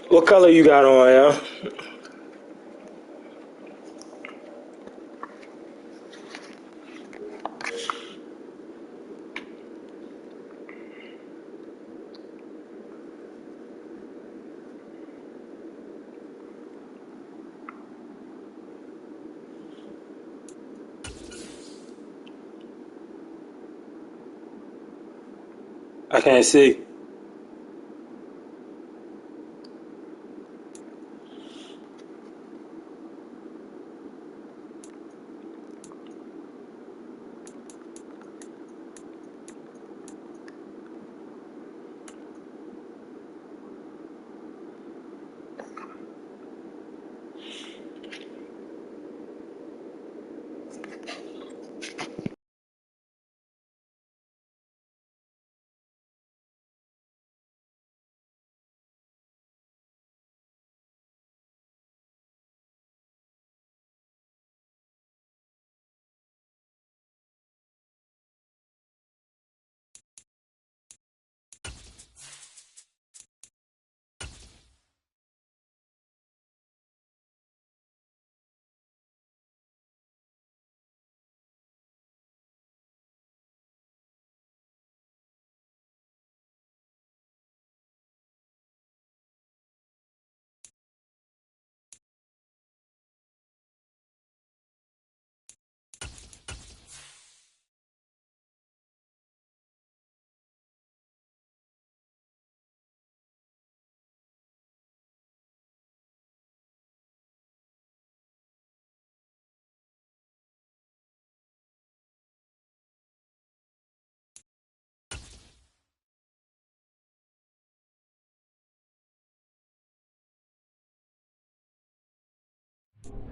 What color you got on, yeah? I can't see.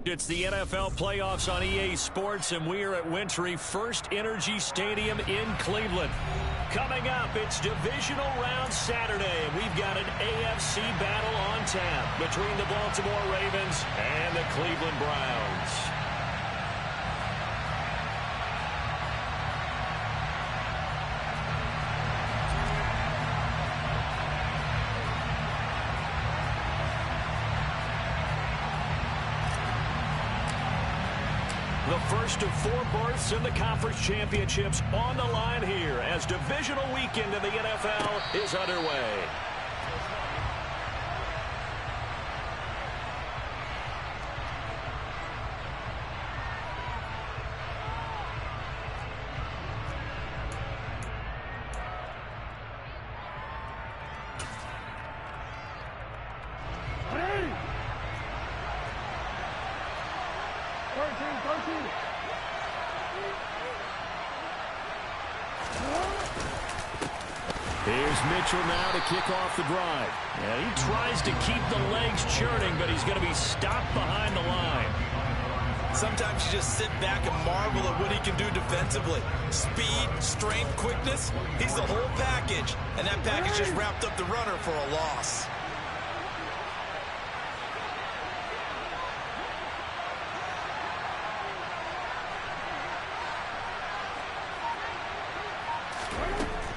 It's the NFL playoffs on EA Sports, and we are at Wintry First Energy Stadium in Cleveland. Coming up, it's divisional round Saturday, and we've got an AFC battle on tap between the Baltimore Ravens and the Cleveland Browns. The first of 4 berths in the conference championships on the line here as divisional weekend in the NFL is underway. Here's Mitchell now to kick off the drive. Yeah, he tries to keep the legs churning, but he's going to be stopped behind the line. Sometimes you just sit back and marvel at what he can do defensively. Speed, strength, quickness, he's the whole package. And that package just wrapped up the runner for a loss.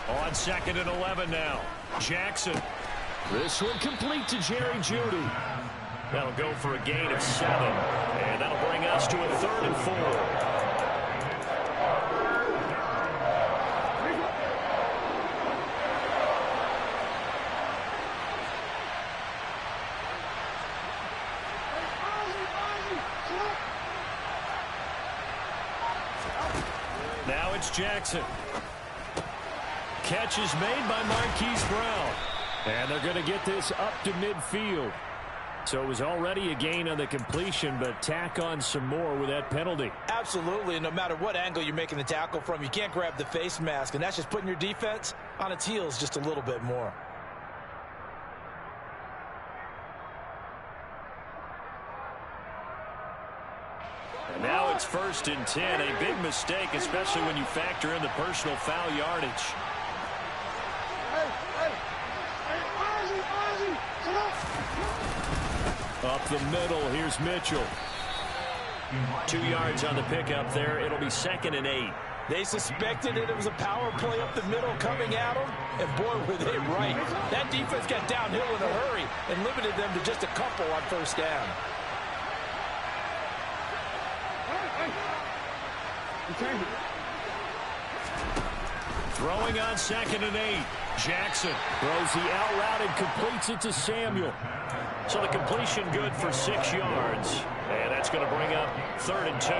On 2nd and 11 now. Jackson. This one complete to Jerry Jeudy. That'll go for a gain of 7. And that'll bring us to a 3rd and 4. Now it's Jackson. Catch is made by Marquise Brown. And they're going to get this up to midfield. So it was already a gain on the completion, but tack on some more with that penalty. Absolutely, and no matter what angle you're making the tackle from, you can't grab the face mask, and that's just putting your defense on its heels just a little bit more. And now it's 1st and 10, a big mistake, especially when you factor in the personal foul yardage. Up the middle, here's Mitchell. 2 yards on the pickup there. It'll be 2nd and 8. They suspected that it was a power play up the middle coming at them, and boy, were they right. That defense got downhill in a hurry and limited them to just a couple on first down. Throwing on 2nd and 8. Jackson throws the out route and completes it to Samuel. So the completion good for 6 yards. And that's going to bring up 3rd and 2.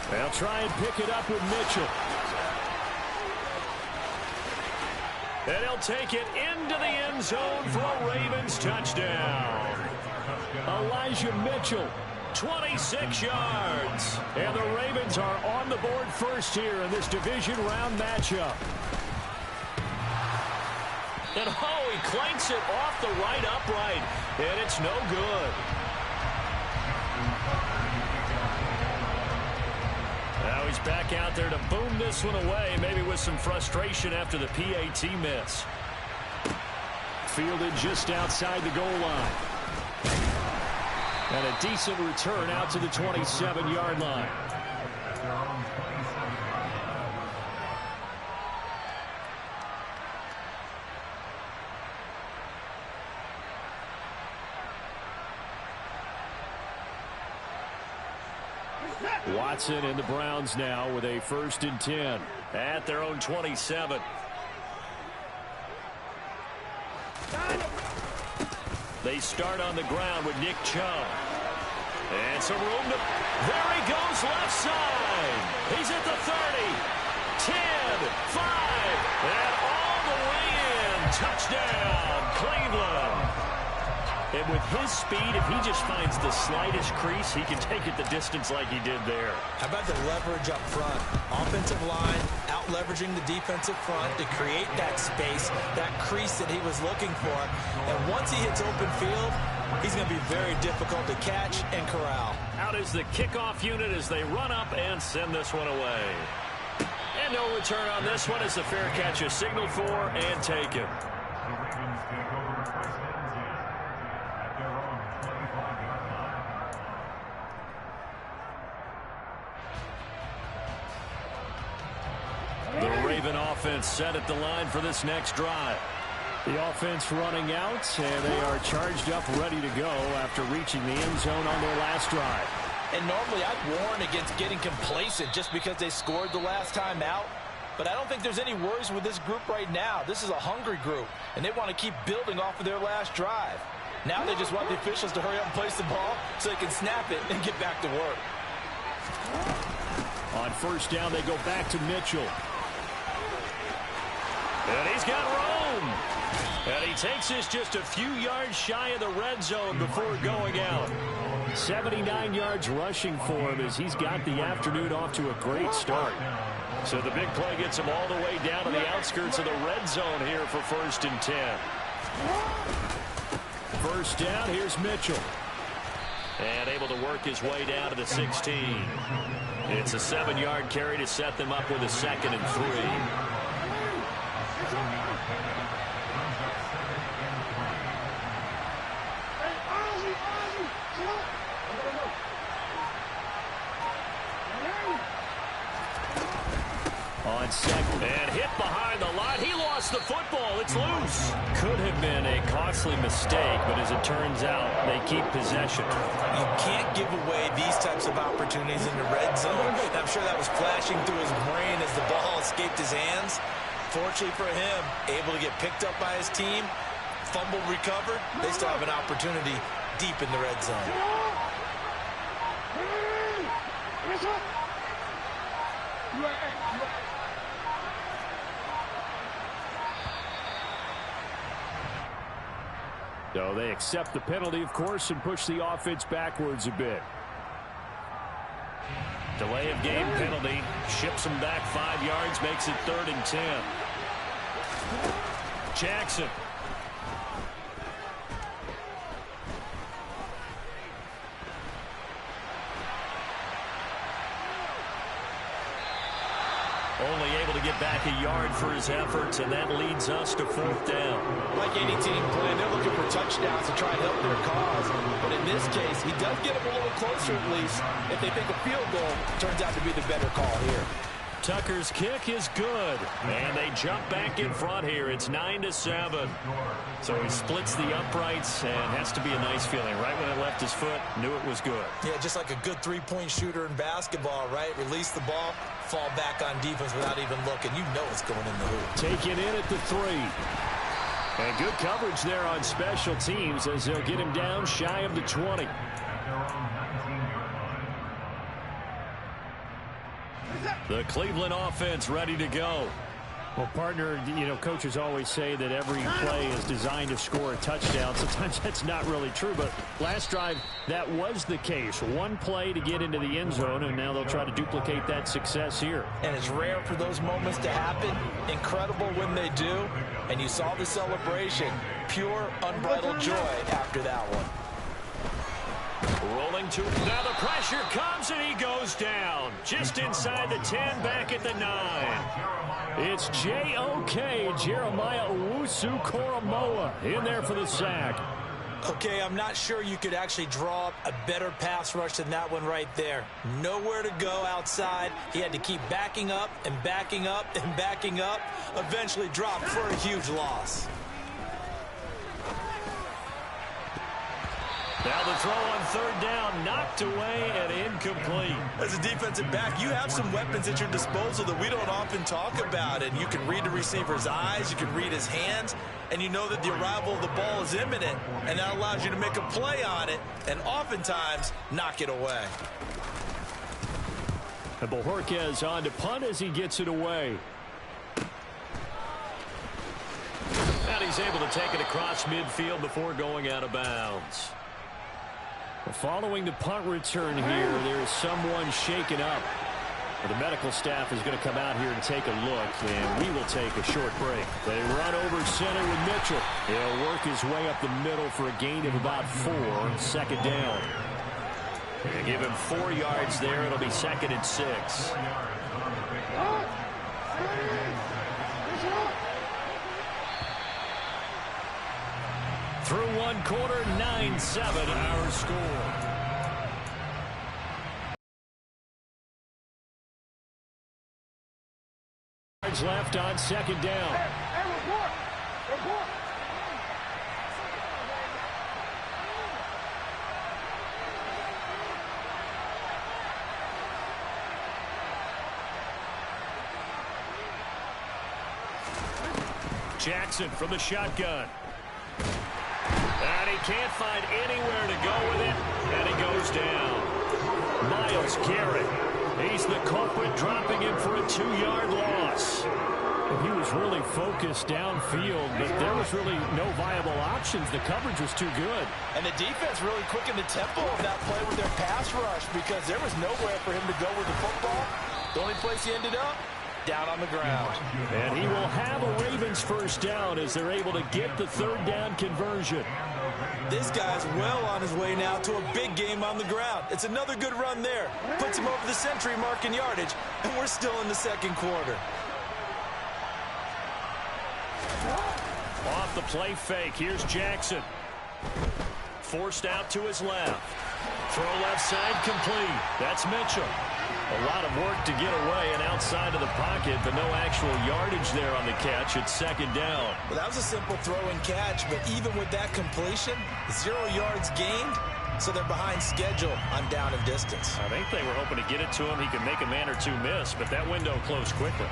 They'll try and pick it up with Mitchell. And he'll take it into the end zone for a Ravens touchdown. Elijah Mitchell, 26 yards. And the Ravens are on the board first here in this division round matchup. And oh, he clanks it off the right upright. And it's no good. Now he's back out there to boom this one away, maybe with some frustration after the PAT miss. Fielded just outside the goal line. And a decent return out to the 27-yard line. Watson and the Browns now with a 1st and 10 at their own 27. They start on the ground with Nick Chubb. And some room to... There he goes left side. He's at the 30, 10, 5, and all the way in. Touchdown, Cleveland. And with his speed, if he just finds the slightest crease, he can take it the distance like he did there. How about the leverage up front? Offensive line out-leveraging the defensive front to create that space, that crease that he was looking for. And once he hits open field, he's going to be very difficult to catch and corral. Out is the kickoff unit as they run up and send this one away. And no return on this one as the fair catch is signaled for and taken. The Raven offense set at the line for this next drive. The offense running out, and they are charged up, ready to go after reaching the end zone on their last drive. And normally I'd warn against getting complacent just because they scored the last time out. But I don't think there's any worries with this group right now. This is a hungry group, and they want to keep building off of their last drive. Now they just want the officials to hurry up and place the ball so they can snap it and get back to work. On first down, they go back to Mitchell. And he's got room. And he takes this just a few yards shy of the red zone before going out. 79 yards rushing for him as he's got the afternoon off to a great start. So the big play gets him all the way down to the outskirts of the red zone here for 1st and 10. First down, here's Mitchell. And able to work his way down to the 16. It's a 7-yard carry to set them up with a 2nd and 3. On second, and hit behind the line. He lost the football. It's loose. Could have been a costly mistake, but as it turns out, they keep possession. You can't give away these types of opportunities in the red zone. I'm sure that was flashing through his brain as the ball escaped his hands. Fortunately for him, able to get picked up by his team, fumble recovered. They still have an opportunity deep in the red zone. So they accept the penalty, of course, and push the offense backwards a bit. Delay of game penalty. Ships them back 5 yards, makes it 3rd and 10. Jackson. Only able to to get back a yard for his efforts, and that leads us to 4th down. Like any team playing, they're looking for touchdowns to try and help their cause. But in this case, he does get them a little closer at least. If they think a field goal turns out to be the better call here. Tucker's kick is good, and they jump back in front here. It's 9-7. So he splits the uprights, and has to be a nice feeling. Right when it left his foot, knew it was good. Yeah, just like a good three-point shooter in basketball, right? Release the ball, fall back on defense without even looking. You know it's going in the hoop. Take it in at the 3. And good coverage there on special teams as they'll get him down shy of the 20. The Cleveland offense ready to go. Well, partner, you know, coaches always say that every play is designed to score a touchdown. Sometimes that's not really true, but last drive, that was the case. One play to get into the end zone, and now they'll try to duplicate that success here. And it's rare for those moments to happen. Incredible when they do. And you saw the celebration. Pure, unbridled joy after that one. Rolling to it. Now the pressure comes, and he goes down. Just inside the 10, back at the 9. It's J.O.K. Jeremiah Owusu-Koramoah in there for the sack. Okay, I'm not sure you could actually draw up a better pass rush than that one right there. Nowhere to go outside. He had to keep backing up and backing up and backing up. Eventually dropped for a huge loss. Now the throw on 3rd down, knocked away and incomplete. As a defensive back, you have some weapons at your disposal that we don't often talk about. And you can read the receiver's eyes, you can read his hands, and you know that the arrival of the ball is imminent. And that allows you to make a play on it and oftentimes knock it away. And Bojorquez on to punt as he gets it away. And he's able to take it across midfield before going out of bounds. Following the punt return here, there's someone shaken up. The medical staff is going to come out here and take a look, and we will take a short break. They run over center with Mitchell. He'll work his way up the middle for a gain of about 4, 2nd down. They give him 4 yards there. It'll be 2nd and 6. Through 1 quarter, 9-7 our score. Left on 2nd down. Report. Jackson from the shotgun. And he can't find anywhere to go with it, and he goes down. Myles Garrett. He's the culprit, dropping him for a 2-yard loss. He was really focused downfield, but there was really no viable options. The coverage was too good. And the defense really quickened the tempo of that play with their pass rush because there was nowhere for him to go with the football. The only place he ended up, down on the ground. And he will have a Ravens 1st down as they're able to get the 3rd down conversion. This guy's well on his way now to a big game on the ground. It's another good run there. Puts him over the century mark in yardage, and we're still in the 2nd quarter. Off the play fake, here's Jackson. Forced out to his left. Throw left side complete. That's Mitchell. A lot of work to get away and outside of the pocket, but no actual yardage there on the catch. It's 2nd down. Well, that was a simple throw and catch, but even with that completion, 0 yards gained, so they're behind schedule on down and distance. I think they were hoping to get it to him. He could make a man or two miss, but that window closed quickly.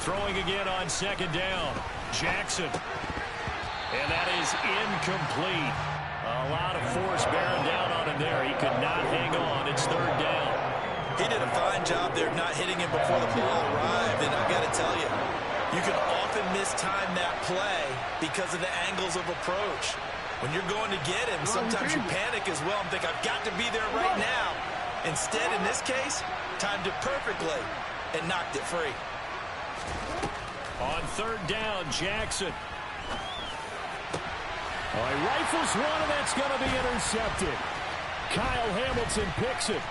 Throwing again on 2nd down. Jackson. And that is incomplete. A lot of force bearing down on him there. He could not hang on. It's 3rd down. He did a fine job there not hitting him before the ball arrived. And I've got to tell you, you can often mistime that play because of the angles of approach. When you're going to get him, sometimes you panic as well and think, I've got to be there right now. Instead, in this case, timed it perfectly and knocked it free. On third down, Jackson. Oh, he rifles one, and that's going to be intercepted. Kyle Hamilton picks it.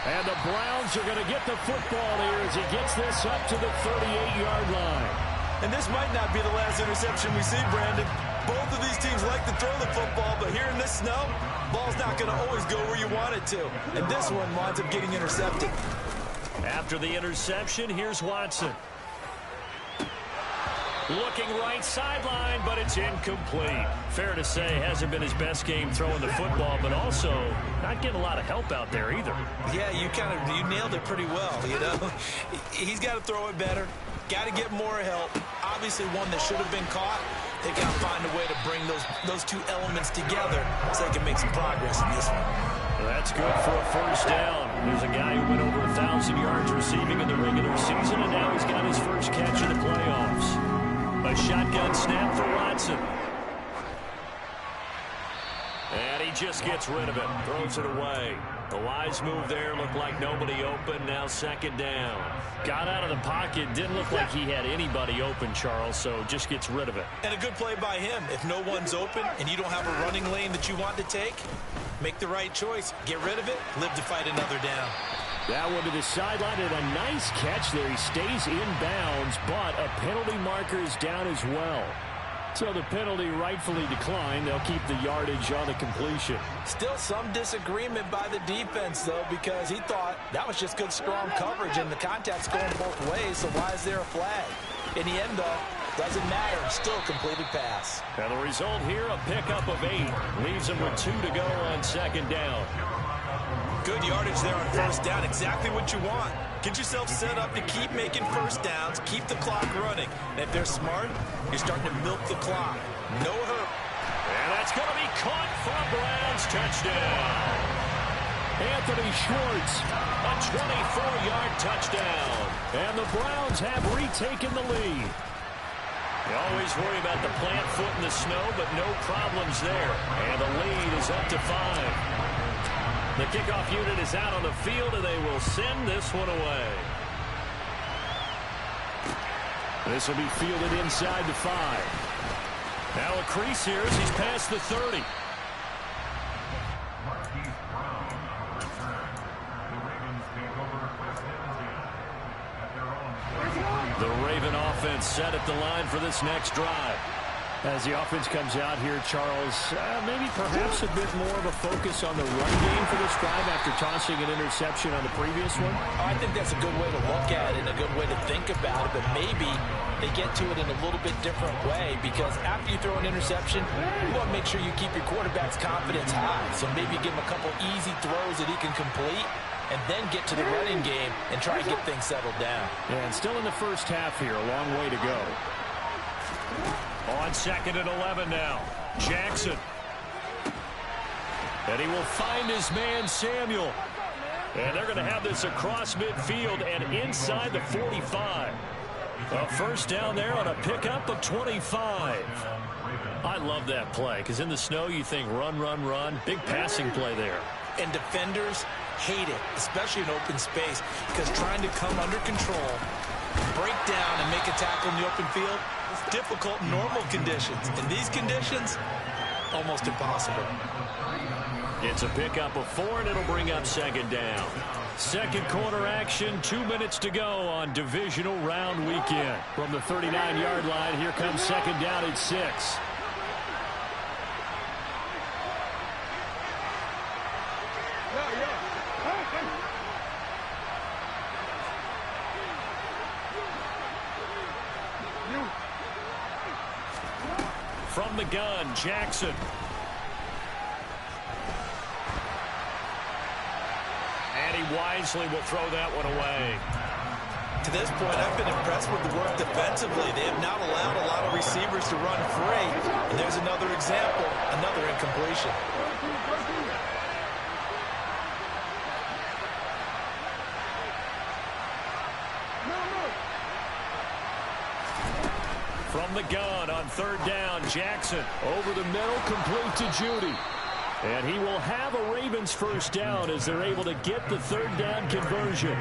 And the Browns are going to get the football here as he gets this up to the 38-yard line. And this might not be the last interception we see, Brandon. Both of these teams like to throw the football, but here in this snow, ball's not going to always go where you want it to. And this one winds up getting intercepted. After the interception, here's Watson. Looking right sideline, but it's incomplete. Fair to say, hasn't been his best game throwing the football, but also not getting a lot of help out there either. Yeah, you nailed it pretty well, you know. He's got to throw it better. Got to get more help. Obviously one that should have been caught. They've got to find a way to bring those two elements together so they can make some progress in this one. Well, that's good for a first down. There's a guy who went over 1,000 yards receiving in the regular season, and now he's got his first catch in the playoffs. A shotgun snap for Watson. And he just gets rid of it. Throws it away. The wise move there. Looked like nobody open. Now second down. Got out of the pocket. Didn't look like he had anybody open, Charles, so just gets rid of it. And a good play by him. If no one's open and you don't have a running lane that you want to take, make the right choice. Get rid of it. Live to fight another down. That one to the sideline, and a nice catch there. He stays in bounds, but a penalty marker is down as well. So the penalty rightfully declined. They'll keep the yardage on the completion. Still some disagreement by the defense, though, because he thought that was just good, strong coverage, and the contact's going both ways, so why is there a flag? In the end, though, doesn't matter. Still a completed pass. And the result here, a pickup of 8. Leaves him with 2 to go on second down. Good yardage there on first down. Exactly what you want. Get yourself set up to keep making first downs, keep the clock running. And if they're smart, you're starting to milk the clock. No hurry. And that's going to be caught for a Browns touchdown. Anthony Schwartz, a 24-yard touchdown. And the Browns have retaken the lead. You always worry about the plant foot in the snow, but no problems there. And the lead is up to 5. The kickoff unit is out on the field, and they will send this one away. This will be fielded inside the 5. Now a crease here as he's past the 30. The Raven offense set at the line for this next drive. As the offense comes out here, Charles, maybe perhaps a bit more of a focus on the run game for this drive after tossing an interception on the previous one? Oh, I think that's a good way to look at it and a good way to think about it, but maybe they get to it in a little bit different way, because after you throw an interception, you want to make sure you keep your quarterback's confidence high. So maybe give him a couple easy throws that he can complete, and then get to the running game and try and get things settled down. Yeah, and still in the first half here, a long way to go. On second and 11 now, Jackson. And he will find his man, Samuel. And they're going to have this across midfield and inside the 45. A first down there on a pickup of 25. I love that play, because in the snow you think run, run, run. Big passing play there. And defenders hate it, especially in open space, because trying to come under control, break down and make a tackle in the open field, it's difficult in normal conditions. In these conditions, almost impossible. It's a pickup of 4, and it'll bring up second down. Second quarter action, 2 minutes to go on divisional round weekend. From the 39-yard line, here comes second down at 6. From the gun, Jackson. And he wisely will throw that one away. To this point, I've been impressed with the work defensively. They have not allowed a lot of receivers to run free. And there's another example, another incompletion. From the gun on third down, Jackson over the middle, complete to Judy. And he will have a Ravens first down as they're able to get the third down conversion.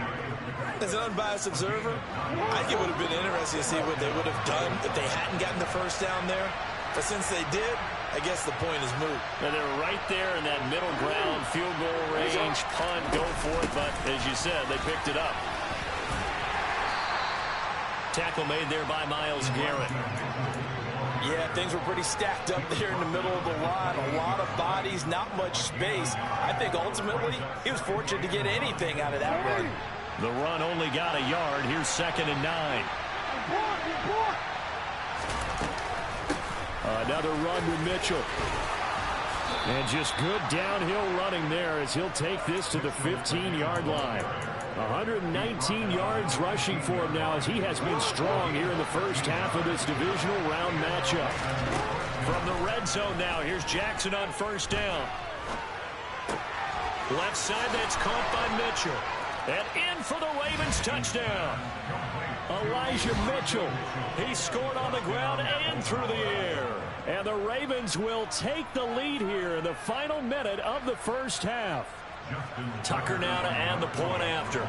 As an unbiased observer, I think it would have been interesting to see what they would have done if they hadn't gotten the first down there. But since they did, I guess the point is moot. And they're right there in that middle ground, field goal range, punt, go for it. But as you said, they picked it up. Tackle made there by Myles Garrett. Yeah, things were pretty stacked up there in the middle of the line. A lot of bodies, not much space. I think ultimately he was fortunate to get anything out of that run. The run only got a yard. Here's 2nd and 9. Another run to Mitchell. And just good downhill running there as he'll take this to the 15-yard line. 119 yards rushing for him now as he has been strong here in the first half of this divisional round matchup. From the red zone now, here's Jackson on 1st down. Left side, that's caught by Mitchell. And in for the Ravens touchdown. Elijah Mitchell. He scored on the ground and through the air. And the Ravens will take the lead here in the final minute of the first half. Tucker now to add the point after.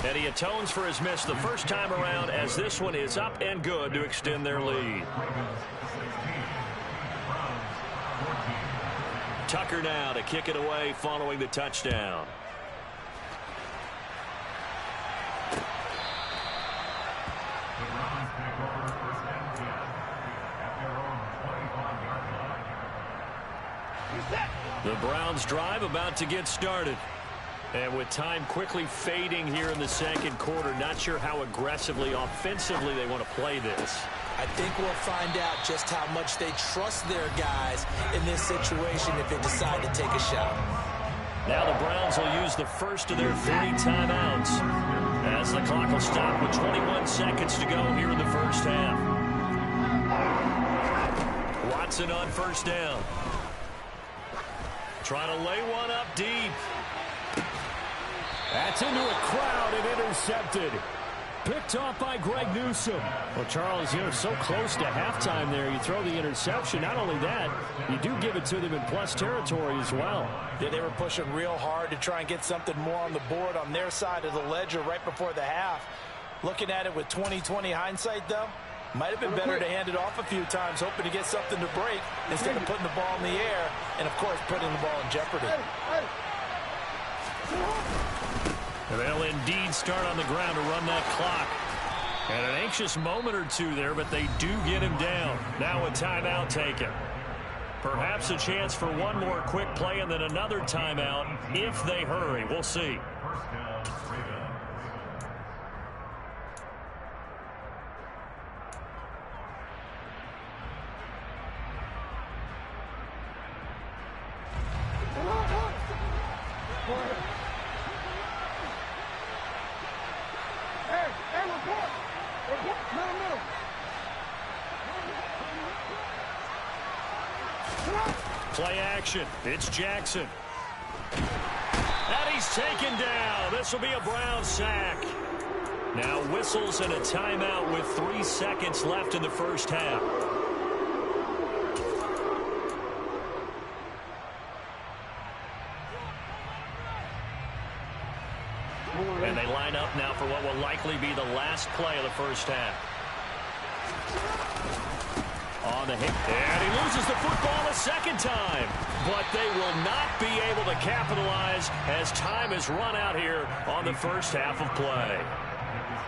And he atones for his miss the first time around as this one is up and good to extend their lead. Tucker now to kick it away following the touchdown. The Browns drive about to get started. And with time quickly fading here in the second quarter, not sure how aggressively, offensively they want to play this. I think we'll find out just how much they trust their guys in this situation if they decide to take a shot. Now the Browns will use the first of their 3 timeouts as the clock will stop with 21 seconds to go here in the first half. Watson on 1st down. Trying to lay one up deep. That's into a crowd and intercepted. Picked off by Greg Newsome. Well, Charles, you know, so close to halftime there. You throw the interception. Not only that, you do give it to them in plus territory as well. Yeah, they were pushing real hard to try and get something more on the board on their side of the ledger right before the half. Looking at it with 20/20 hindsight, though, might have been better to hand it off a few times, hoping to get something to break instead of putting the ball in the air and, of course, putting the ball in jeopardy. And they'll indeed start on the ground to run that clock. And an anxious moment or two there, but they do get him down. Now a timeout taken. Perhaps a chance for one more quick play and then another timeout if they hurry. We'll see. Play action. It's Jackson. And he's taken down. This will be a Brown sack. Now whistles and a timeout with 3 seconds left in the first half. And they line up now for what will likely be the last play of the first half. On the hit, and he loses the football a second time. But they will not be able to capitalize as time has run out here on the first half of play.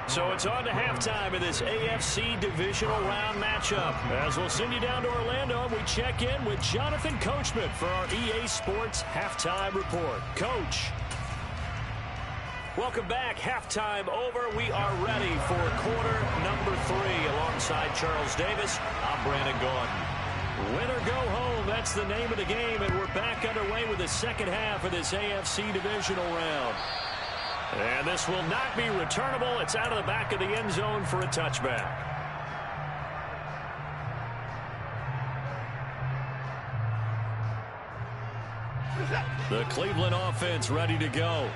So it's on to halftime in this AFC divisional round matchup. As we'll send you down to Orlando, and we check in with Jonathan Coachman for our EA Sports Halftime Report. Coach. Welcome back. Halftime over. We are ready for quarter number 3. Alongside Charles Davis, I'm Brandon Gaudin. Win or go home, that's the name of the game, and we're back underway with the second half of this AFC divisional round. And this will not be returnable. It's out of the back of the end zone for a touchback. The Cleveland offense ready to go.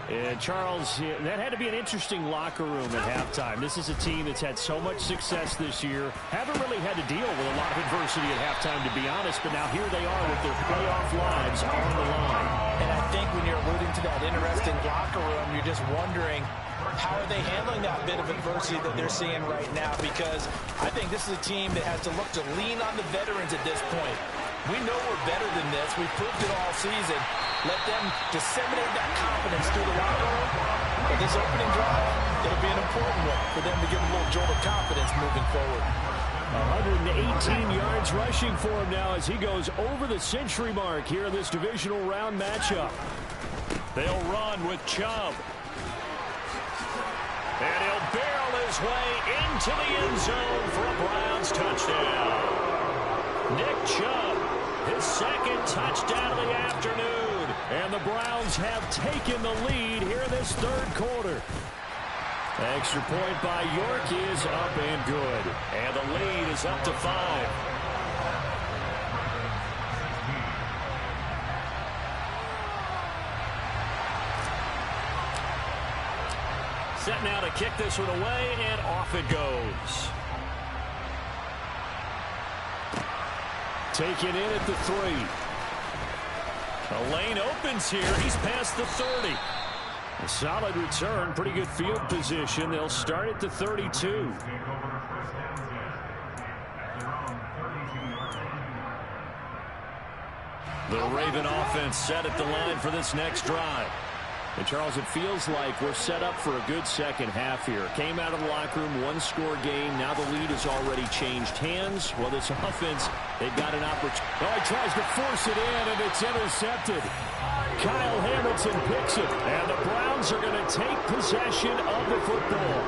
And Charles, that had to be an interesting locker room at halftime. This is a team that's had so much success this year. Haven't really had to deal with a lot of adversity at halftime, to be honest. But now here they are with their playoff lives on the line. And I think when you're alluding to that interesting locker room, you're just wondering, how are they handling that bit of adversity that they're seeing right now? Because I think this is a team that has to look to lean on the veterans at this point. We know we're better than this. We've proved it all season. Let them disseminate that confidence through the locker room. But this opening drive, it'll be an important one for them to give a little jolt of confidence moving forward. 118 yards rushing for him now as he goes over the century mark here in this divisional round matchup. They'll run with Chubb. And he'll barrel his way into the end zone for a Browns touchdown. Nick Chubb, his second touchdown of the afternoon. And the Browns have taken the lead here in this third quarter. Extra point by York is up and good. And the lead is up to 5. Set now to kick this one away, and off it goes. Taken in at the 3. The lane opens here. He's past the 30. A solid return, pretty good field position. They'll start at the 32. The Raven offense set at the line for this next drive. And Charles, it feels like we're set up for a good second half here. Came out of the locker room, one-score game. Now the lead has already changed hands. Well, this offense, they've got an opportunity. Oh, he tries to force it in, and it's intercepted. Kyle Hamilton picks it, and the Browns are going to take possession of the football.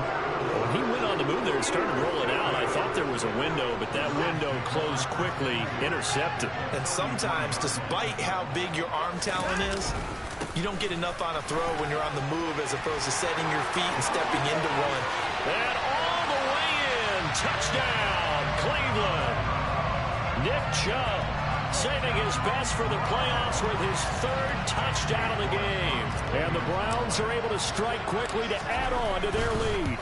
When he went on the move there and started rolling out, I thought there was a window, but that window closed quickly, intercepted. And sometimes, despite how big your arm talent is, you don't get enough on a throw when you're on the move as opposed to setting your feet and stepping into one. And all the way in. Touchdown, Cleveland. Nick Chubb saving his best for the playoffs with his third touchdown of the game. And the Browns are able to strike quickly to add on to their lead.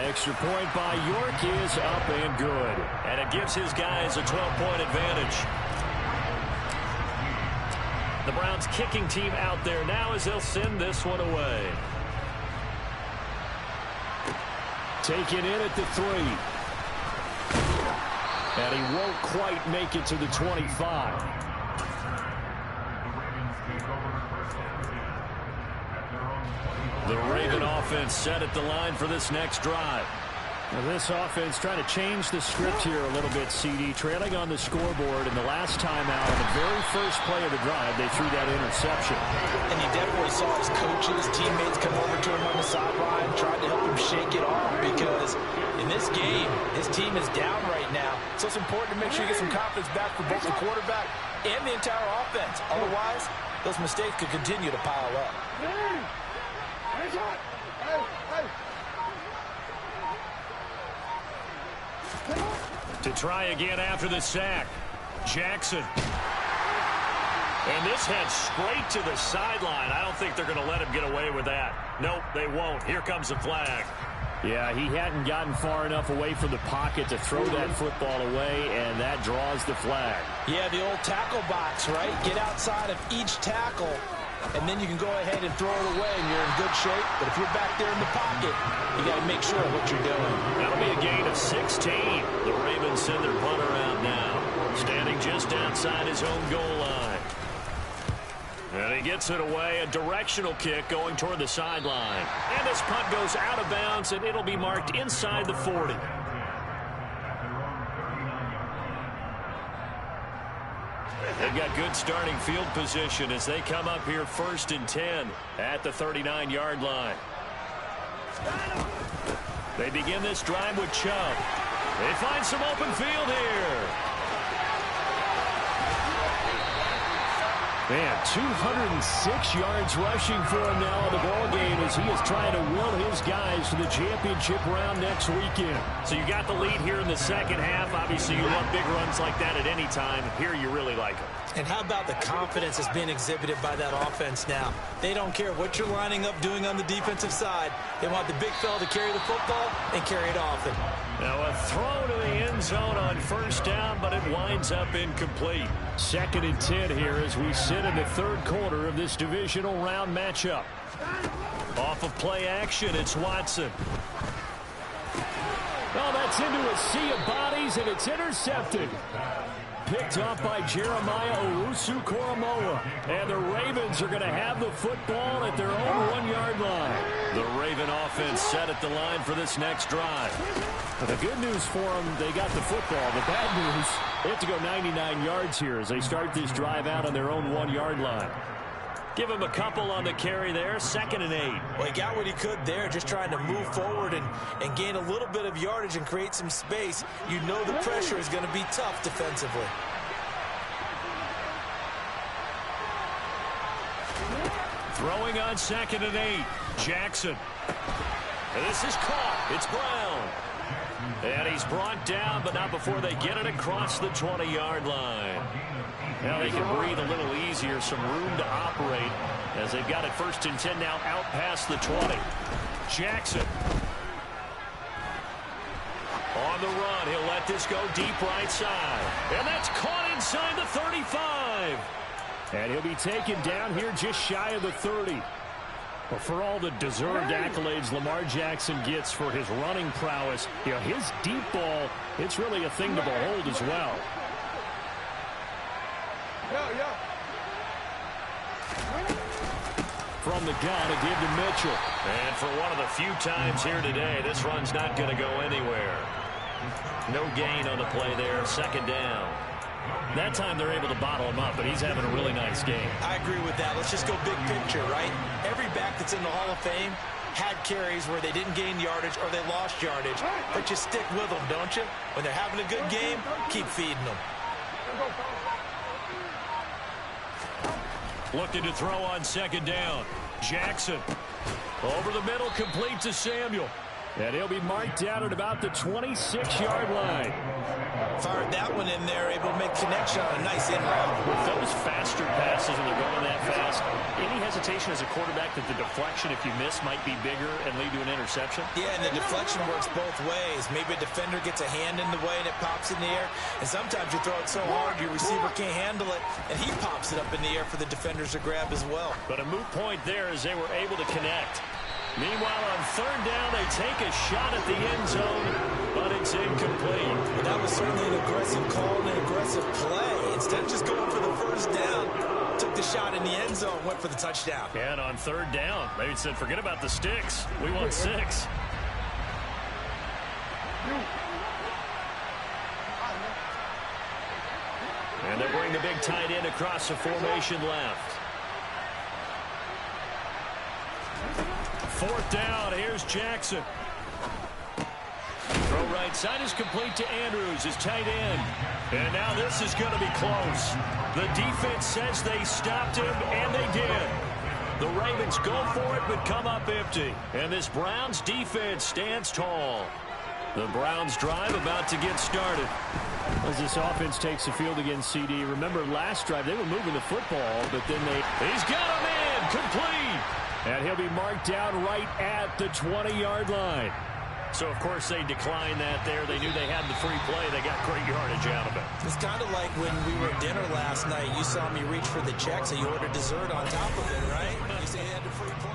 Extra point by York is up and good. And it gives his guys a 12-point advantage. The Browns kicking team out there now as they'll send this one away. Taken in at the 3. And he won't quite make it to the 25. The Raven offense set at the line for this next drive. Now this offense trying to change the script here a little bit, CD. Trailing on the scoreboard, and the last time out, on the very first play of the drive, they threw that interception. And he definitely saw his coaches, teammates come over to him on the sideline, tried to help him shake it off, because in this game, his team is down right now. So it's important to make sure you get some confidence back for both the quarterback and the entire offense. Otherwise, those mistakes could continue to pile up. To try again after the sack, Jackson. And this heads straight to the sideline. I don't think they're going to let him get away with that. Nope, they won't. Here comes the flag. Yeah, he hadn't gotten far enough away from the pocket to throw that football away, and that draws the flag. Yeah, the old tackle box, right? Get outside of each tackle, and then you can go ahead and throw it away, and you're in good shape. But if you're back there in the pocket, you got to make sure of what you're doing. That'll be a gain of 16. The Ravens send their punter out now, standing just outside his own goal line. And he gets it away, a directional kick going toward the sideline. And this punt goes out of bounds, and it'll be marked inside the 40. They've got good starting field position as they come up here 1st and 10 at the 39-yard line. They begin this drive with Chubb. They find some open field here. Man, 206 yards rushing for him now in the ballgame as he is trying to will his guys to the championship round next weekend. So you got the lead here in the second half. Obviously, you love big runs like that at any time. Here, you really like them. And how about the confidence that's being exhibited by that offense now? They don't care what you're lining up doing on the defensive side. They want the big fella to carry the football and carry it often. Now a throw to the end zone on first down, but it winds up incomplete. 2nd and 10 here as we sit in the third quarter of this divisional round matchup. Off of play action, it's Watson. Oh, that's into a sea of bodies, and it's intercepted. Picked off by Jeremiah Owusu-Koramoah. And the Ravens are going to have the football at their own 1-yard line. The Raven offense set at the line for this next drive. But the good news for them, they got the football. The bad news, they have to go 99 yards here as they start this drive out on their own 1-yard line. Give him a couple on the carry there, 2nd and 8. Well, he got what he could there, just trying to move forward and gain a little bit of yardage and create some space. You know the pressure is going to be tough defensively. Throwing on 2nd and 8. Jackson. And this is caught. It's Brown. And he's brought down, but not before they get it across the 20-yard line. Now they can breathe a little easier, some room to operate as they've got it 1st and 10 now out past the 20. Jackson. On the run, he'll let this go deep right side. And that's caught inside the 35. And he'll be taken down here just shy of the 30. But for all the deserved accolades Lamar Jackson gets for his running prowess, you know, his deep ball, it's really a thing to behold as well. From the gun, a give to Mitchell. And for one of the few times here today, this run's not going to go anywhere. No gain on the play there, 2nd down. That time they're able to bottle him up, but he's having a really nice game. I agree with that. Let's just go big picture, right? Every back that's in the Hall of Fame had carries where they didn't gain yardage or they lost yardage. But you stick with them, don't you? When they're having a good game, keep feeding them. Looking to throw on 2nd down. Jackson. Over the middle, complete to Samuel. And he'll be marked down at about the 26-yard line. Fired that one in there, able to make connection on a nice in route. With those faster passes and they're going that fast, any hesitation as a quarterback that the deflection, if you miss, might be bigger and lead to an interception? Yeah, and the deflection works both ways. Maybe a defender gets a hand in the way and it pops in the air. And sometimes you throw it so hard your receiver can't handle it, and he pops it up in the air for the defenders to grab as well. But a moot point there as they were able to connect. Meanwhile, on 3rd down, they take a shot at the end zone, but it's incomplete. Well, that was certainly an aggressive call and an aggressive play. Instead of just going for the 1st down, took the shot in the end zone, went for the touchdown. And on 3rd down, they said, forget about the sticks. We want 6. And they bring the big tight end across the formation left. 4th down, here's Jackson. Throw right side is complete to Andrews, his tight end. And now this is going to be close. The defense says they stopped him, and they did. The Ravens go for it, but come up empty. And this Browns defense stands tall. The Browns drive about to get started. As this offense takes the field against CD, remember last drive they were moving the football, but then He's got him in, complete. And he'll be marked down right at the 20-yard line. So, of course, they declined that there. They knew they had the free play. They got great yardage out of it. It's kind of like when we were at dinner last night. You saw me reach for the check, so you ordered dessert on top of it, right? You say you had the free play.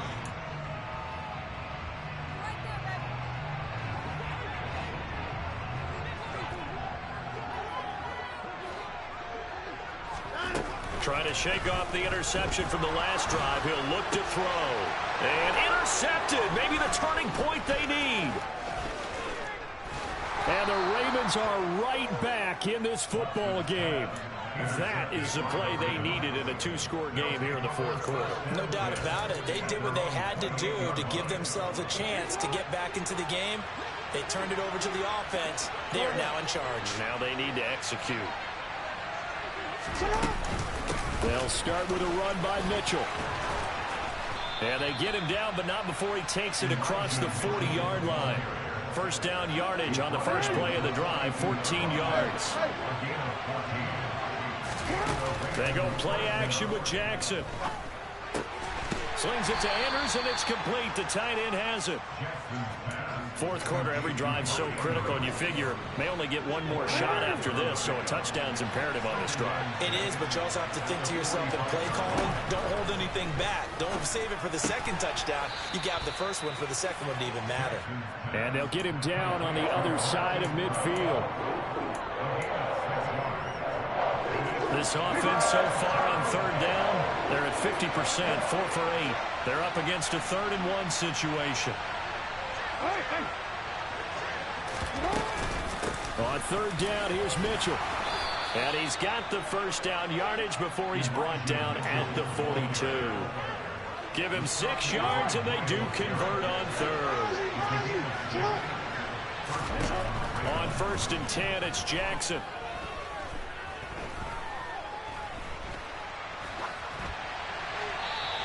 Trying to shake off the interception from the last drive. He'll look to throw. And intercepted. Maybe the turning point they need. And the Ravens are right back in this football game. That is the play they needed in a 2-score game here in the 4th quarter. No doubt about it. They did what they had to do to give themselves a chance to get back into the game. They turned it over to the offense. They are now in charge. Now they need to execute. They'll start with a run by Mitchell. And they get him down, but not before he takes it across the 40-yard line. First down yardage on the first play of the drive, 14 yards. They go play action with Jackson. Slings it to Andrews, and it's complete. The tight end has it. Fourth quarter, every drive's so critical, and you figure may only get one more shot after this, so a touchdown's imperative on this drive. It is, but you also have to think to yourself in play calling, don't hold anything back. Don't save it for the second touchdown. You got the first one for the second one to even matter. And they'll get him down on the other side of midfield. This offense so far on third down, they're at 50%, 4 for 8. They're up against a 3rd and 1 situation. On third down, here's Mitchell. And he's got the first down yardage before he's brought down at the 42. Give him 6 yards, and they do convert on third. On 1st and 10, it's Jackson.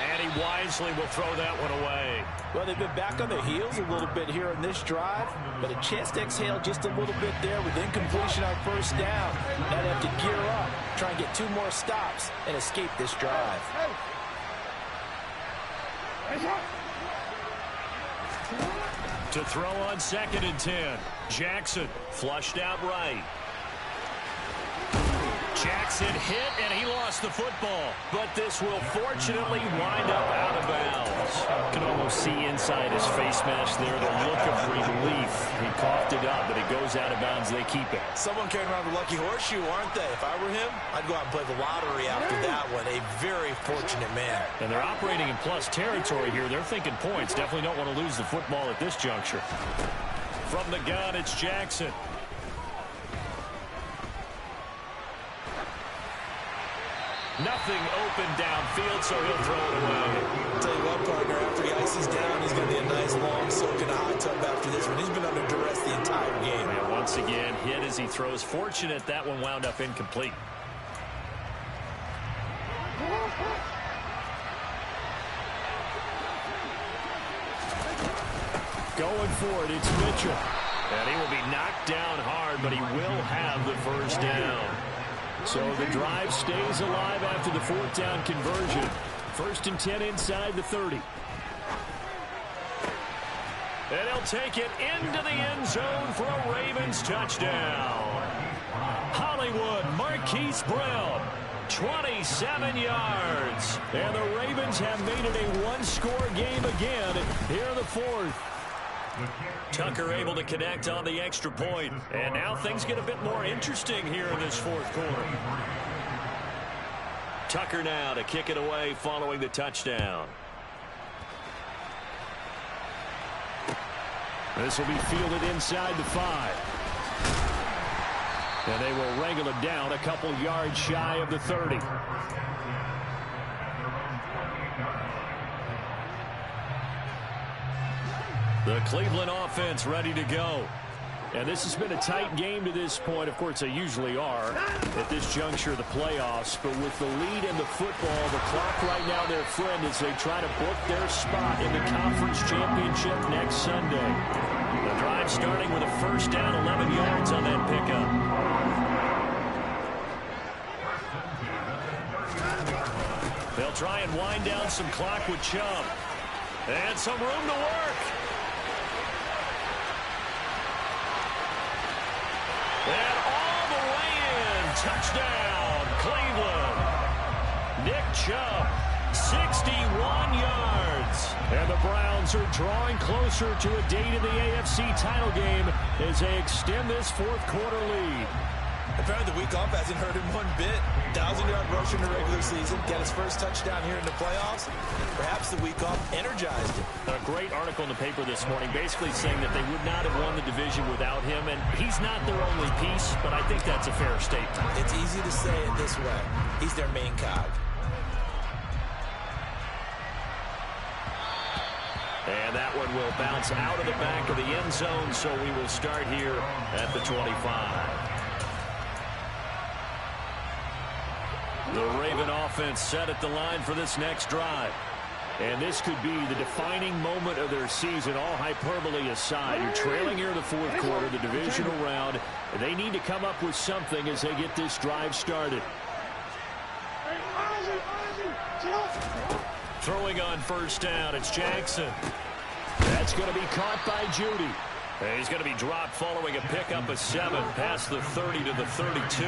And he wisely will throw that one away. Well, they've been back on their heels a little bit here in this drive, but a chance to exhale just a little bit there with incompletion on first down. Now they have to gear up, try and get 2 more stops, and escape this drive. To throw on 2nd and 10. Jackson flushed out right. Jackson hit, and he lost the football. But this will fortunately wind up out of bounds. You can almost see inside his face mask there the look of relief. He coughed it up, but it goes out of bounds. They keep it. Someone carrying around the lucky horseshoe, aren't they? If I were him, I'd go out and play the lottery after that one. A very fortunate man. And they're operating in plus territory here. They're thinking points. Definitely don't want to lose the football at this juncture. From the gun, it's Jackson. Nothing open downfield, so he'll throw it away. Tell you what, partner, after he ices down, he's going to be a nice long soak in a hot tub after this one. He's been under duress the entire game. And once again, hit as he throws. Fortunate that one wound up incomplete. Going for it, it's Mitchell. And he will be knocked down hard, but he will have the first down. So the drive stays alive after the 4th down conversion. 1st and 10 inside the 30. And he'll take it into the end zone for a Ravens touchdown. Hollywood Marquise Brown, 27 yards. And the Ravens have made it a 1-score game again here in the 4th. Tucker able to connect on the extra point. And now things get a bit more interesting here in this 4th quarter. Tucker now to kick it away following the touchdown. This will be fielded inside the 5. And they will wrangle him down a couple yards shy of the 30. The Cleveland offense ready to go. And this has been a tight game to this point. Of course, they usually are at this juncture of the playoffs. But with the lead in the football, the clock right now their friend as they try to book their spot in the conference championship next Sunday. The drive starting with a first down, 11 yards on that pickup. They'll try and wind down some clock with Chubb. And some room to work. And all the way in. Touchdown, Cleveland. Nick Chubb, 61 yards. And the Browns are drawing closer to a date in the AFC title game as they extend this 4th quarter lead. Apparently the week off hasn't hurt him one bit. 1,000-yard rush in the regular season. Got his first touchdown here in the playoffs. Perhaps the week off energized him. A great article in the paper this morning basically saying that they would not have won the division without him. And he's not their only piece, but I think that's a fair statement. It's easy to say it this way. He's their main cog. And that one will bounce out of the back of the end zone, so we will start here at the 25. The Raven offense set at the line for this next drive. And this could be the defining moment of their season, all hyperbole aside. You're trailing here in the fourth quarter, the divisional round. And they need to come up with something as they get this drive started. Throwing on first down, it's Jackson. That's going to be caught by Judy. And he's going to be dropped following a pickup of 7 past the 30 to the 32.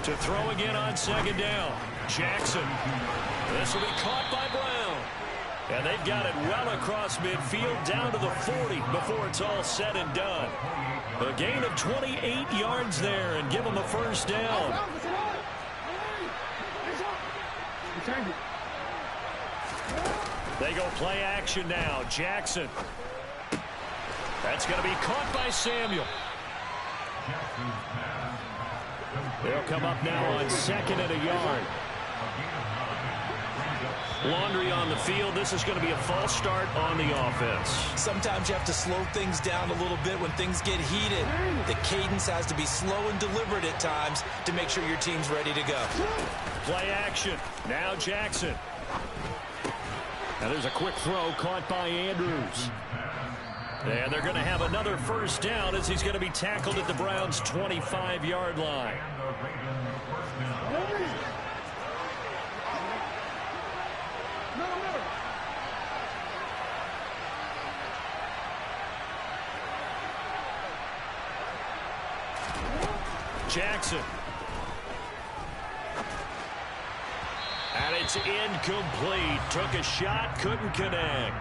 To throw again on second down. Jackson. This will be caught by Brown. And they've got it well across midfield down to the 40 before it's all said and done. A gain of 28 yards there and give them a first down. They go play action now. Jackson. That's going to be caught by Samuel. They'll come up now on 2nd and a yard. Laundry on the field. This is going to be a false start on the offense. Sometimes you have to slow things down a little bit when things get heated. The cadence has to be slow and deliberate at times to make sure your team's ready to go. Play action. Now Jackson. Now there's a quick throw caught by Andrews. And they're going to have another first down as he's going to be tackled at the Browns' 25-yard line. Jackson. And it's incomplete. Took a shot, couldn't connect.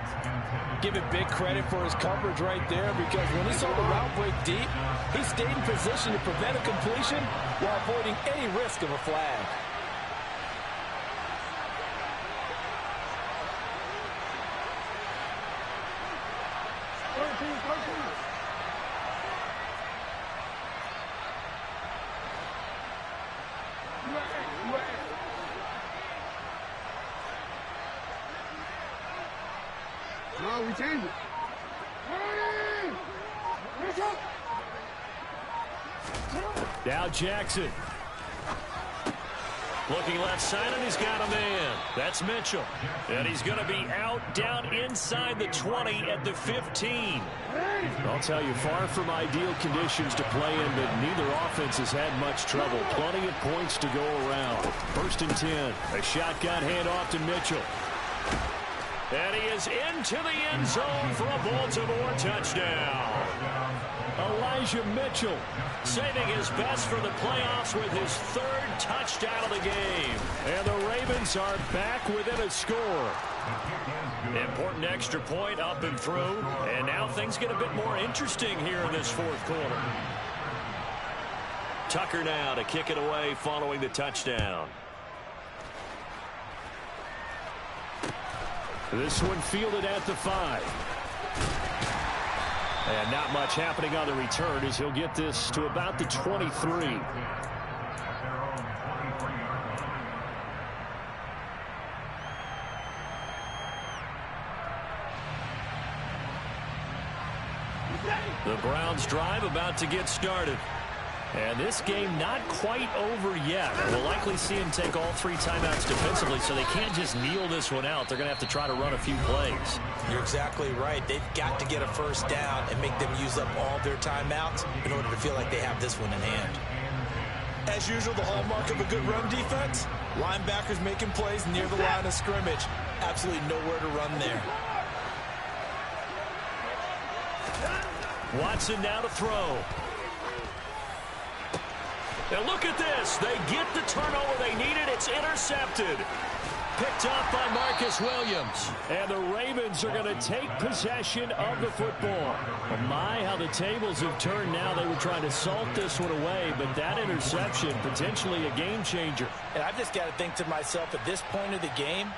Give it big credit for his coverage right there, because when he saw the route break deep, he stayed in position to prevent a completion while avoiding any risk of a flag. No, we change it. Now Jackson. Looking left side, and he's got a man. That's Mitchell. And he's going to be out down inside the 20 at the 15. I'll tell you, far from ideal conditions to play in, but neither offense has had much trouble. Plenty of points to go around. 1st and 10. A shotgun handoff to Mitchell. And he is into the end zone for a Baltimore touchdown. Elijah Mitchell saving his best for the playoffs with his 3rd touchdown of the game. And the Ravens are back within a score. Important extra point up and through. And now things get a bit more interesting here in this 4th quarter. Tucker now to kick it away following the touchdown. This one fielded at the 5. And not much happening on the return as he'll get this to about the 23. The Browns drive about to get started. And this game not quite over yet. We'll likely see him take all 3 timeouts defensively, so they can't just kneel this one out. They're going to have to try to run a few plays. You're exactly right. They've got to get a first down and make them use up all their timeouts in order to feel like they have this one in hand. As usual, the hallmark of a good run defense, linebackers making plays near the line of scrimmage. Absolutely nowhere to run there. Watson now to throw. And look at this. They get the turnover they needed. It's intercepted. Picked up by Marcus Williams. And the Ravens are going to take possession of the football. Oh my, how the tables have turned now. They were trying to salt this one away, but that interception, potentially a game changer. And I've just got to think to myself, at this point of the game,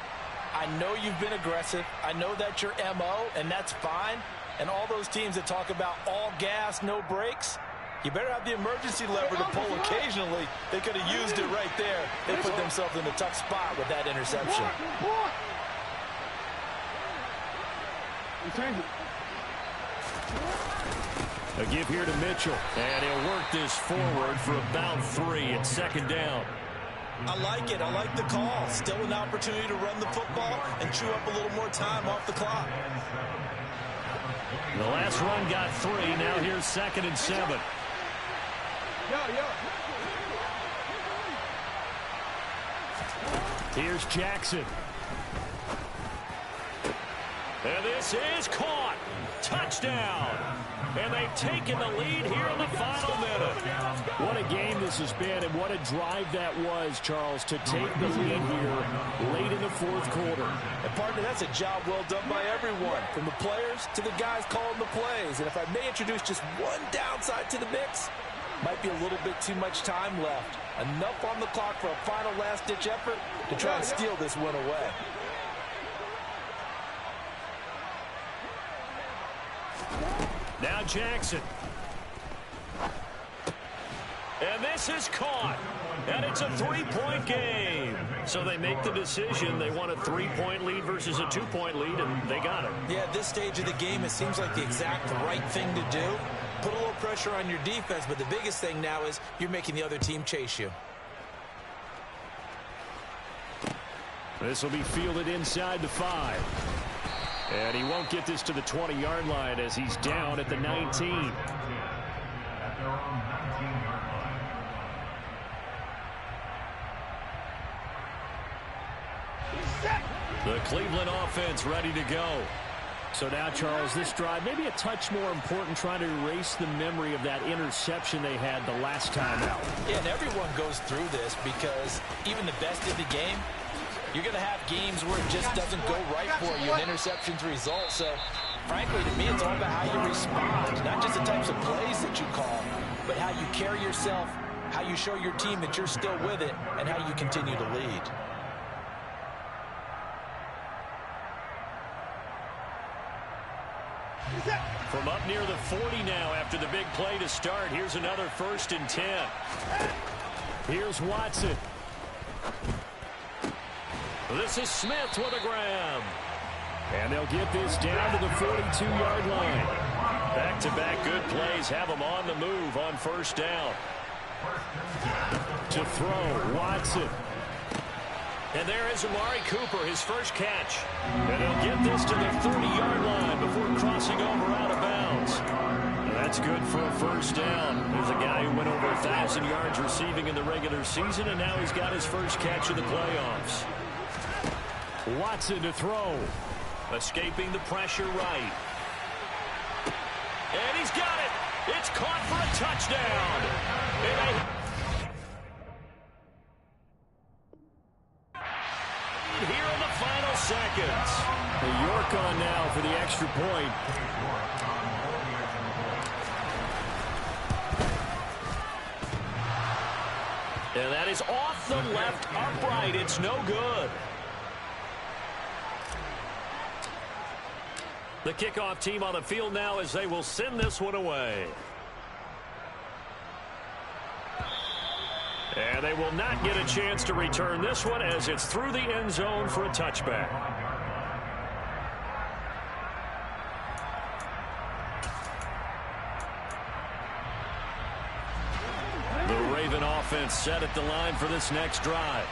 I know you've been aggressive. I know that's your MO, and that's fine. And all those teams that talk about all gas, no brakes, you better have the emergency lever to pull occasionally. They could have used it right there. They put themselves in a tough spot with that interception. A give here to Mitchell. And he'll work this forward for about 3 at second down. I like it. I like the call. Still an opportunity to run the football and chew up a little more time off the clock. The last run got 3. Now here's 2nd and 7. Here's Jackson. And this is caught. Touchdown. And they've taken the lead here in the final minute. What a game this has been, and what a drive that was, Charles, to take the lead here late in the 4th quarter. And partner, that's a job well done by everyone, from the players to the guys calling the plays. And if I may introduce just one downside to the mix, might be a little bit too much time left. Enough on the clock for a final last-ditch effort to try to steal this win away. Now Jackson. And this is caught. And it's a 3-point game. So they make the decision. They want a 3-point lead versus a 2-point lead, and they got it. Yeah, at this stage of the game, it seems like the exact right thing to do. Put a little pressure on your defense, but the biggest thing now is you're making the other team chase you. This will be fielded inside the 5. And he won't get this to the 20-yard line as he's down at the 19. The Cleveland offense ready to go. So now, Charles, this drive maybe a touch more important, trying to erase the memory of that interception they had the last time out. Yeah, and everyone goes through this because even the best in the game, you're going to have games where it just doesn't go right for you, and interceptions result. So, frankly, to me, it's all about how you respond, not just the types of plays that you call, but how you carry yourself, how you show your team that you're still with it, and how you continue to lead. From up near the 40 now after the big play to start, here's another 1st and 10. Here's Watson. This is Smith with a grab. And they'll get this down to the 42-yard line. Back-to-back good plays have them on the move on 1st down. To throw, Watson. And there is Amari Cooper, his first catch. And he'll get this to the 30-yard line before crossing over out of bounds. That's good for a 1st down. There's a guy who went over 1,000 yards receiving in the regular season, and now he's got his first catch in the playoffs. Watson to throw. Escaping the pressure right. And he's got it. It's caught for a touchdown. Here in the final seconds. York on now for the extra point. And that is off the left upright. It's no good. The kickoff team on the field now as they will send this one away. And they will not get a chance to return this one as it's through the end zone for a touchback. The Raven offense set at the line for this next drive.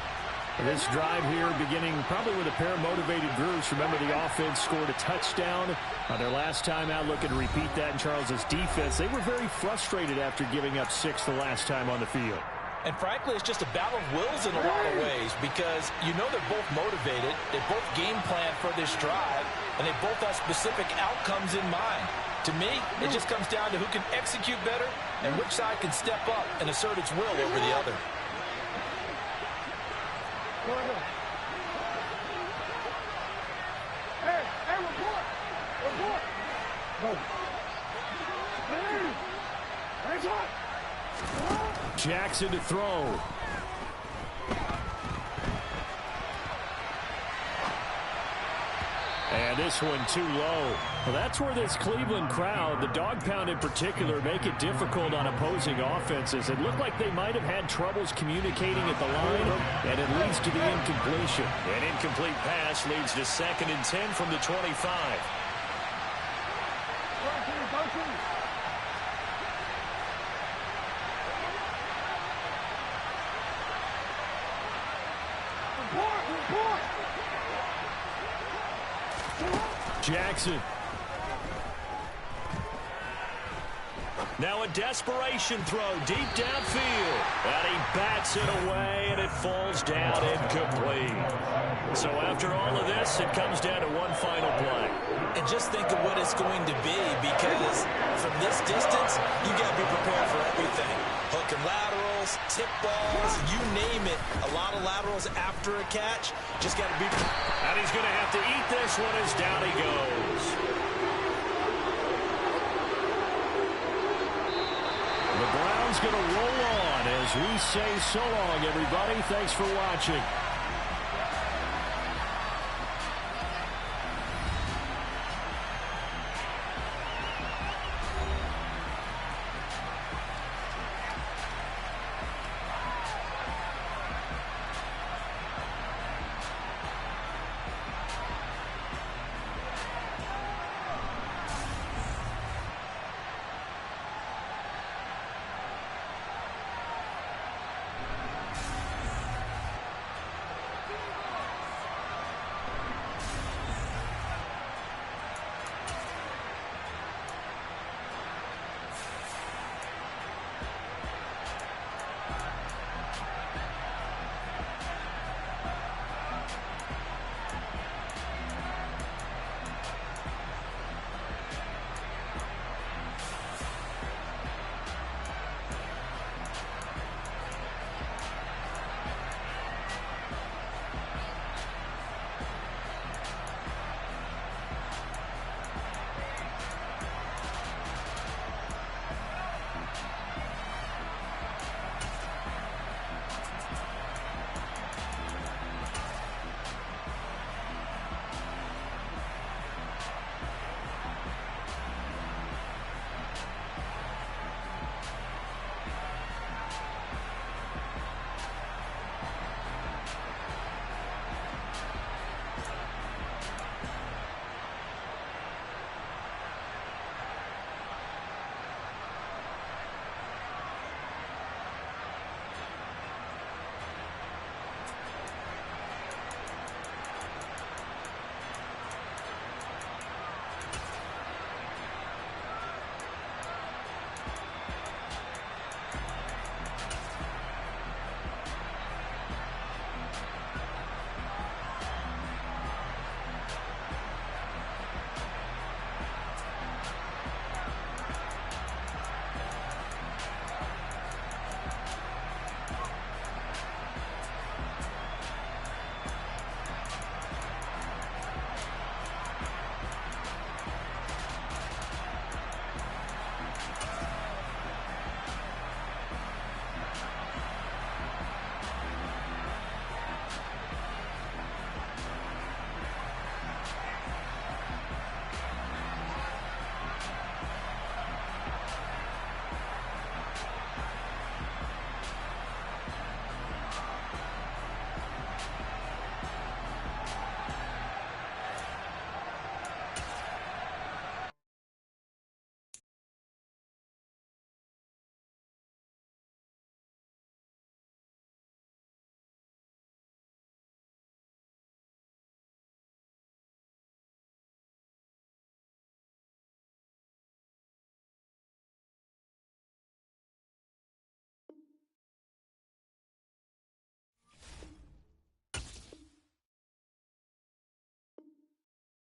This drive here beginning probably with a pair of motivated groups. Remember, the offense scored a touchdown on their last time out. Looking to repeat that in Charles's defense. They were very frustrated after giving up 6 the last time on the field. And frankly, it's just a battle of wills in a lot of ways because you know they're both motivated. They both game plan for this drive, and they both have specific outcomes in mind. To me, it just comes down to who can execute better and which side can step up and assert its will over the other. Hey, report! Report! Hands up! Jackson to throw. And this one too low. Well, that's where this Cleveland crowd, the dog pound in particular, make it difficult on opposing offenses. It looked like they might have had troubles communicating at the line, and it leads to the incompletion. An incomplete pass leads to 2nd and 10 from the 25. Jackson. Now a desperation throw deep downfield. And he bats it away, and it falls down incomplete. So after all of this, it comes down to one final play. And just think of what it's going to be, because from this distance, you got to be prepared for everything. Hook and laterals, tip balls, you name it. A lot of laterals after a catch. Just got to be. And he's going to have to eat this one as down he goes. The Browns going to roll on as we say so long, everybody. Thanks for watching.